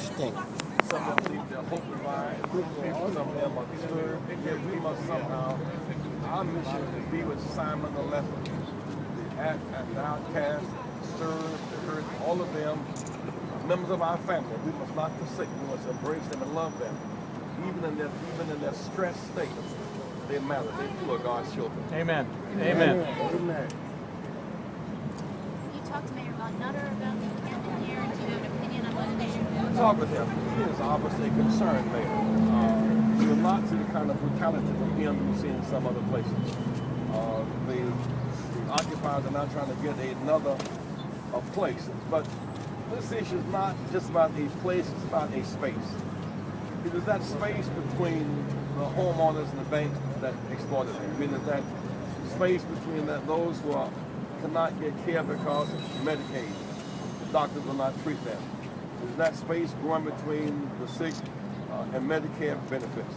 stink. Some of them leave their hope divine. Some of them are disturbed. And yet we must somehow, our mission is to be with Simon the leper, the outcast, the served, the hurt, all of them, members of our family. We must not forsake. We must embrace them and love them. Even in their stressed state, they matter. They too are God's children. Amen. Amen. You talked to Mayor Von Nutter about the encampment here. Do you have an opinion on whether they should move? Talk with him. He is obviously concerned, Mayor. We will not see the kind of brutality from him we see in some other places. The occupiers are now trying to get another place. But this issue is not just about a place, it's about a space. It is that space between the homeowners and the banks that exploited them. It is that space between those who cannot get care because of Medicaid. The doctors will not treat them. There's that space growing between the sick and Medicare benefits.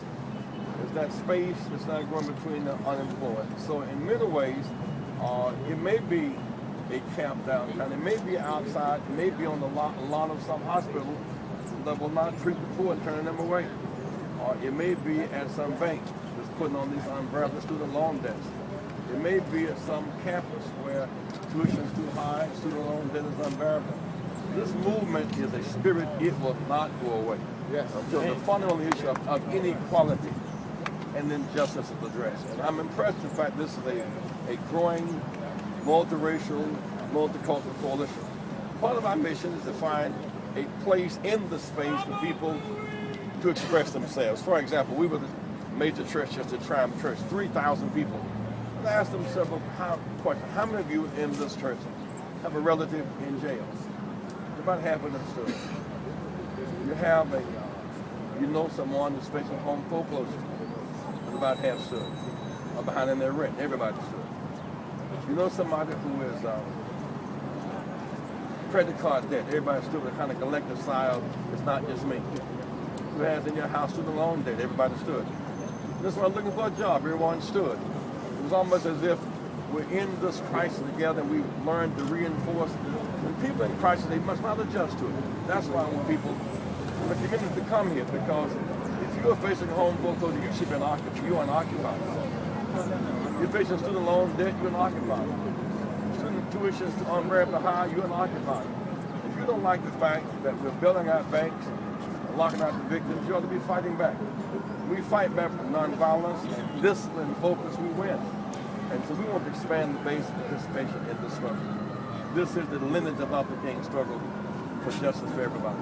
There's that space that's not growing between the unemployed. So in many ways, it may be a camp downtown. It may be outside. It may be on the lawn of some hospital that will not treat the poor and turning them away. Or it may be at some bank that's putting on these unbearable student loan debts. It may be at some campus where tuition is too high, student loan debt is unbearable. This movement is a spirit, it will not go away. Yes. Until the fundamental issue of inequality and injustice is addressed. And I'm impressed in fact this is a growing multiracial, multicultural coalition. Part of our mission is to find a place in the space for people to express themselves. For example, we were the major church, just a Triumph Church, 3,000 people. And I asked them several questions. How many of you in this church have a relative in jail? About half of them stood. You have you know someone who's facing home foreclosure. And about half stood. Or behind in their rent. Everybody stood. You know somebody who is credit card debt. Everybody stood with a kind of collective sigh of, it's not just me. Who has in your house student loan debt? Everybody stood. This one looking for a job. Everyone stood. It was almost as if we're in this crisis together and we've learned to reinforce. And people in crisis, they must not adjust to it. That's why when people, the community to come here, because if you're facing home foreclosure, you should be unoccupied. You're unoccupied. You're facing student loan debt, you're unoccupied. Student tuition is unbearably high, you're unoccupied. If you don't like the fact that we're bailing out banks and locking out the victims, you ought to be fighting back. We fight back with nonviolence and discipline and focus, we win. And so we want to expand the base of participation in this struggle. This is the lineage of Dr. King's struggle for justice for everybody.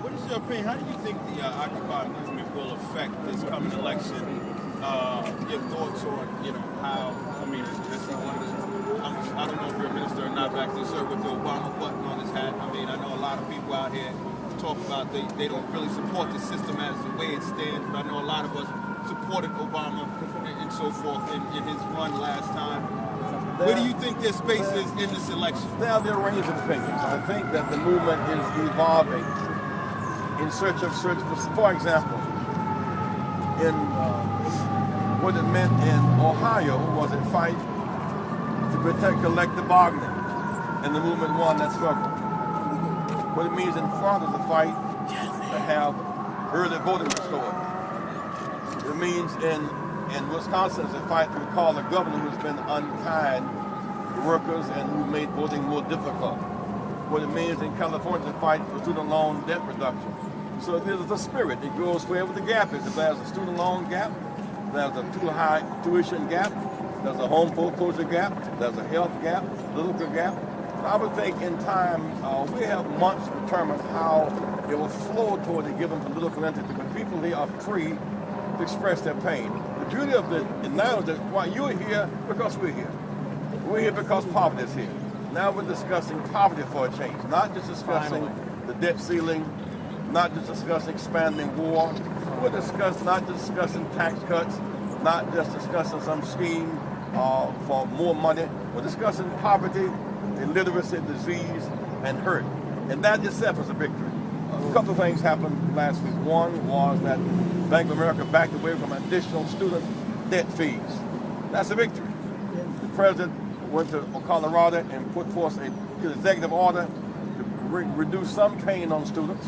What is your opinion? How do you think the Occupy movement will affect this coming election? Your thoughts on, how, I mean, this is one of the, I don't know if you're a minister or not, but actually, sir, with the Obama button on his hat, I mean, I know a lot of people out here talk about they don't really support the system as the way it stands, but I know a lot of us supported Obama and so forth in his run last time. Where do you think their space is in this election? There are a range of opinions. I think that the movement is evolving in search for example, in what it meant in Ohio was a fight to protect collective bargaining, and the movement won that struggle. What it means in Florida is a fight to have early voting restored. It means in Wisconsin is a fight to recall a governor who's been unkind to workers and who made voting more difficult. What it means in California is a fight for student loan debt reduction. So there's a spirit. It goes wherever the gap is. If there's a student loan gap, there's a too high tuition gap, there's a home foreclosure gap, there's a health gap, political gap. I would think in time, we have months to determine how it will flow toward a given political entity, but people here are free to express their pain. The beauty of it now is that why you're here because we're here. We're here because poverty is here. Now we're discussing poverty for a change, not just discussing the debt ceiling, not just discussing expanding war. We're not just discussing tax cuts, not just discussing some scheme for more money. We're discussing poverty, illiteracy, disease, and hurt. And that itself is a victory. A couple of things happened last week. One was that Bank of America backed away from additional student debt fees. That's a victory. The president went to Colorado and put forth an executive order to reduce some pain on students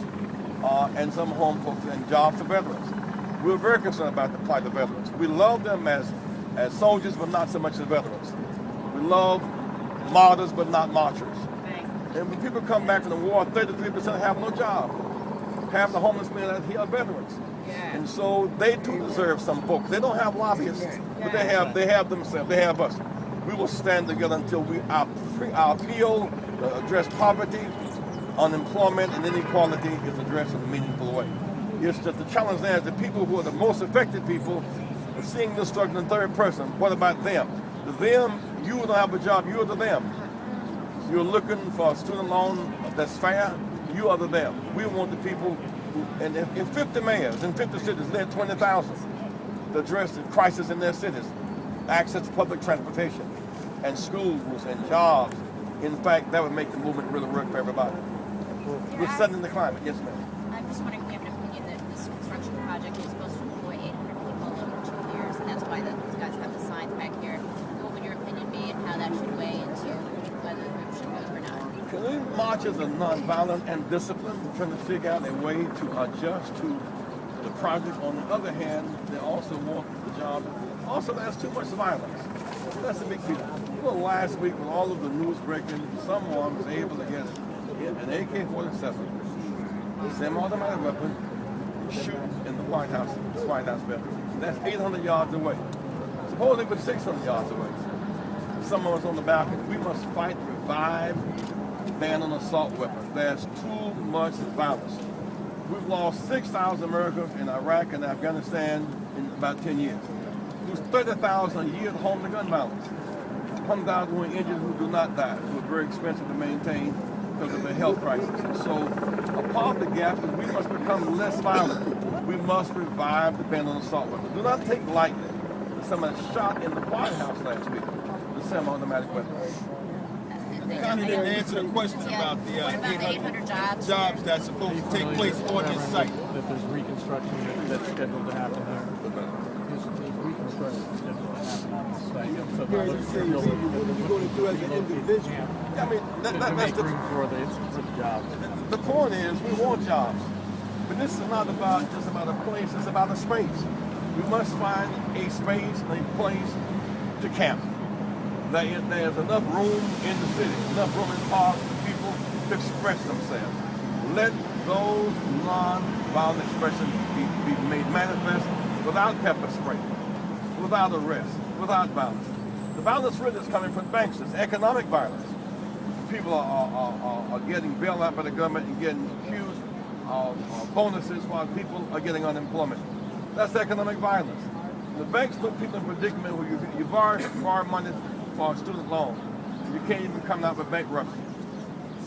and some home folks and jobs for veterans. We're very concerned about the plight of veterans. We love them as soldiers, but not so much as veterans. We love martyrs, but not marchers. And when people come back from the war, 33% have no job. Half the homeless men out here are veterans. And so they too deserve some folks. They don't have lobbyists, but they have themselves. They have us. We will stand together until our appeal to address poverty, unemployment, and inequality is addressed in a meaningful way. It's just the challenge there is the people who are the most affected people are seeing this struggle in third person. What about them? The them, you don't have a job, you're the them. You're looking for a student loan that's fair, you are the them. We want the people who, and if 50 mayors in 50 cities led 20,000 to address the crisis in their cities, access to public transportation and schools and jobs. In fact, that would make the movement really work for everybody. We're setting the climate. Yes, ma'am. I'm just wondering if you have an opinion that this construction project is supposed to employ 800 people over 2 years, and that's why these guys have the signs back here. What would your opinion be, and how that should weigh into whether the group should move or not? Canoe marches are nonviolent and disciplined. We're trying to figure out a way to adjust to the project. On the other hand, they also want the job. Also, there's too much violence. That's a big deal. Well, last week, with all of the news breaking, someone was able to get an AK-47, semi-automatic weapon, shoot in the White House bedroom. That's 800 yards away. Suppose it was 600 yards away. Someone was on the balcony. We must fight to revive ban on assault weapons. There's too much violence. We've lost 6,000 Americans in Iraq and Afghanistan in about 10 years. There's 30,000 a year at home to gun violence. 100,000 who are injured who do not die, who are very expensive to maintain because of the health crisis. And so a part of the gap is we must become less violent. We must revive the ban on assault weapons. Do not take lightly that someone shot in the White House last week with semi-automatic weapons. You kind of didn't answer the question about the 800 jobs that's supposed to take place on this site. That there's reconstruction that's scheduled to happen there. There's reconstruction scheduled to happen on this site. So What are you going to do as an individual? I mean, that's the room for the jobs. The point is, we want jobs. But this is not just about a place, it's about a space. We must find a space, a place to camp. There's enough room in the city, enough room in parks for people to express themselves. Let those non-violent expressions be made manifest without pepper spray, without arrest, without violence. The violence really is coming from banks. It's economic violence. People are getting bailed out by the government and getting huge bonuses while people are getting unemployment. That's economic violence. The banks put people in predicament where you borrow money for a student loan. You can't even come out with bankruptcy.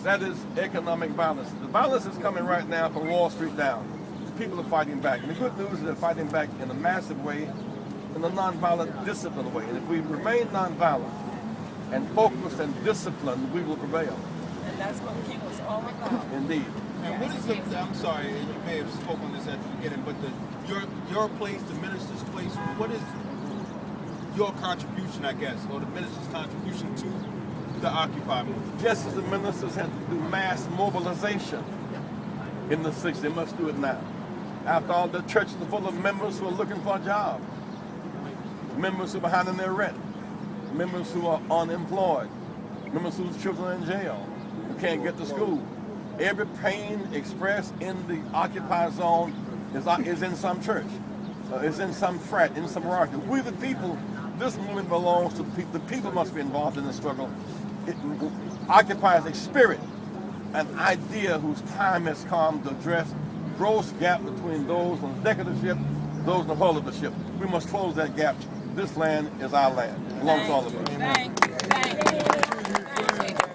That is economic violence. The violence is coming right now from Wall Street down. People are fighting back. And the good news is they're fighting back in a massive way, in a nonviolent, disciplined way. And if we remain nonviolent and focused and disciplined, we will prevail. And that's what King was all about. Indeed. And what is the, I'm sorry, you may have spoken on this at the beginning, but your place, the minister's place, what is your contribution, I guess, or the minister's contribution to the Occupy movement? Just as the ministers had to do mass mobilization in the 60s, they must do it now. After all, the churches are full of members who are looking for a job, members who are behind in their rent, members who are unemployed, members whose children are in jail, who can't get to school. Every pain expressed in the Occupy zone is in some church, is in some frat, in some sorority. We the people, this movement belongs to the people. The people must be involved in the struggle. It occupies a spirit, an idea whose time has come to address gross gap between those on the deck of the ship, those in the hull of the ship. We must close that gap. This land is our land. It belongs to all of us. Thank you.